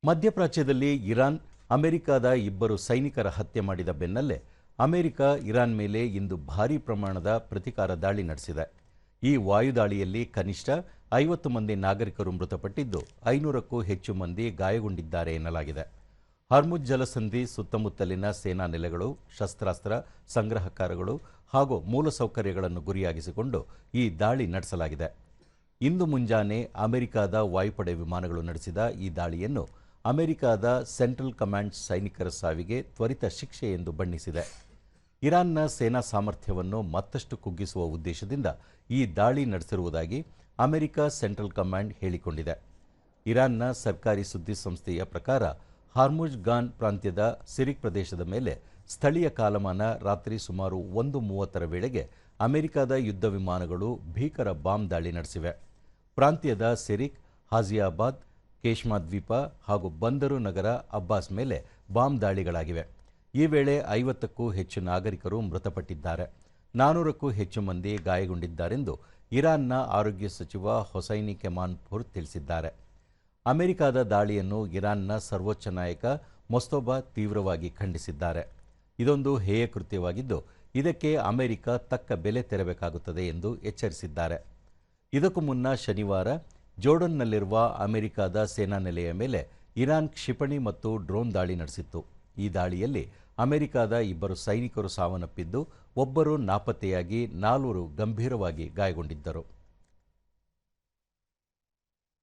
ಮಧ್ಯಪ್ರಾಚ್ಯದಲ್ಲಿ Iran ಅಮೆರಿಕದ ಇಬ್ಬರು ಸೈನಿಕರ ಹತ್ಯೆ ಮಾಡಿದ ಬೆನ್ನಲ್ಲೇ ಅಮೆರಿಕ ಇರಾನ್ ಮೇಲೆ ಇಂದು ಭಾರೀ ಪ್ರಮಾಣದ ಪ್ರತೀಕಾರ ದಾಳಿ ನಡೆಸಿದೆ. ಈ ವಾಯುದಾಳಿಯಲ್ಲಿ ಕನಿಷ್ಠ 50 ಮಂದಿ ನಾಗರಿಕರು ಮೃತಪಟ್ಟಿದ್ದು 500ಕ್ಕೂ ಹೆಚ್ಚು ಮಂದಿ ಗಾಯಗೊಂಡಿದ್ದಾರೆ ಎನ್ನಲಾಗಿದೆ. ಹರ್ಮುಜ್ ಜಲಸಂಧಿ ಸುತ್ತಮುತ್ತಲಿನ ಸೇನಾ ನೆಲೆಗಳು, ಶಸ್ತ್ರಾಸ್ತ್ರ ಸಂಗ್ರಹಕಾರಗಳು ಹಾಗೂ ಮೂಲಸೌಕರ್ಯಗಳನ್ನು ಗುರಿಯಾಗಿಸಿಕೊಂಡು ಈ ದಾಳಿ ನಡೆಸಲಾಗಿದೆ. ಇಂದು ಮುಂಜಾನೆ ಅಮೆರಿಕದ ವಾಯುಪಡೆ ವಿಮಾನಗಳು ನಡೆಸಿದ ಈ ದಾಳಿಯನ್ನು ಅಮೆರಿಕದ ಸೆಂಟ್ರಲ್ ಕಮಾಂಡ್ ಸೈನಿಕರ ಸಾವಿಗೆ ತ್ವರಿತ ಶಿಕ್ಷೆ ಎಂದು ಬಣ್ಣಿಸಿದೆ. ಇರಾನ್ನ ಸೇನಾ ಸಾಮರ್ಥ್ಯವನ್ನು ಮತ್ತಷ್ಟು ಕುಗ್ಗಿಸುವ ಉದ್ದೇಶದಿಂದ ಈ ದಾಳಿ ನಡೆಸಿರುವುದಾಗಿ ಅಮೆರಿಕ ಸೆಂಟ್ರಲ್ ಕಮಾಂಡ್ ಹೇಳಿಕೊಂಡಿದೆ. ಇರಾನ್ನ ಸರ್ಕಾರಿ ಸುದ್ದಿ ಸಂಸ್ಥೆಯ ಪ್ರಕಾರ ಹಾರ್ಮುಜ್ ಗಾನ್ ಪ್ರಾಂತ್ಯದ ಸಿರಿಕ್ ಪ್ರದೇಶದ ಮೇಲೆ ಸ್ಥಳೀಯ ಕಾಲಮಾನ ರಾತ್ರಿ ಸುಮಾರು 1:30ರ ವೇಳೆಗೆ ಅಮೆರಿಕದ ಯುದ್ಧ ವಿಮಾನಗಳು ಭೀಕರ ಬಾಂಬ್ ದಾಳಿ ನಡೆಸಿವೆ. ಪ್ರಾಂತ್ಯದ ಸಿರಿಕ್, ಹಾಜಿಯಾಬಾದ್, ಕೇಶ್ಮಾ ದ್ವೀಪ ಹಾಗೂ ಬಂದರು ನಗರ ಅಬ್ಬಾಸ್ ಮೇಲೆ ಬಾಂಬ್ ದಾಳಿಗಳಾಗಿವೆ. ಈ ವೇಳೆ 50ಕ್ಕೂ ಹೆಚ್ಚು ನಾಗರಿಕರು ಮೃತಪಟ್ಟಿದ್ದಾರೆ, 400ಕ್ಕೂ ಹೆಚ್ಚು ಮಂದಿ ಗಾಯಗೊಂಡಿದ್ದಾರೆಂದು ಇರಾನ್ನ ಆರೋಗ್ಯ ಸಚಿವ ಹೊಸೈನಿ ಕೆಮಾನ್ಪುರ್ ತಿಳಿಸಿದ್ದಾರೆ. ಅಮೆರಿಕದ ದಾಳಿಯನ್ನು ಇರಾನ್ನ ಸರ್ವೋಚ್ಚ ನಾಯಕ ಮೊಸ್ತಫಾ ತೀವ್ರವಾಗಿ ಖಂಡಿಸಿದ್ದಾರೆ. ಇದೊಂದು ಹೇಯ ಕೃತ್ಯವಾಗಿದ್ದು ಇದಕ್ಕೆ ಅಮೆರಿಕ ತಕ್ಕ ಬೆಲೆ ತೆರಬೇಕಾಗುತ್ತದೆ ಎಂದು ಎಚ್ಚರಿಸಿದ್ದಾರೆ. ಇದಕ್ಕೂ ಮುನ್ನ ಶನಿವಾರ ಜೋರ್ಡನ್ನಲ್ಲಿರುವ ಅಮೆರಿಕದ ಸೇನಾ ನೆಲೆಯ ಮೇಲೆ ಇರಾನ್ ಕ್ಷಿಪಣಿ ಮತ್ತು ಡ್ರೋನ್ ದಾಳಿ ನಡೆಸಿತ್ತು. ಈ ದಾಳಿಯಲ್ಲಿ ಅಮೆರಿಕದ ಇಬ್ಬರು ಸೈನಿಕರು ಸಾವನ್ನಪ್ಪಿದ್ದು, ಒಬ್ಬರು ನಾಪತ್ತೆಯಾಗಿ 4 ಗಂಭೀರವಾಗಿ ಗಾಯಗೊಂಡಿದ್ದರು.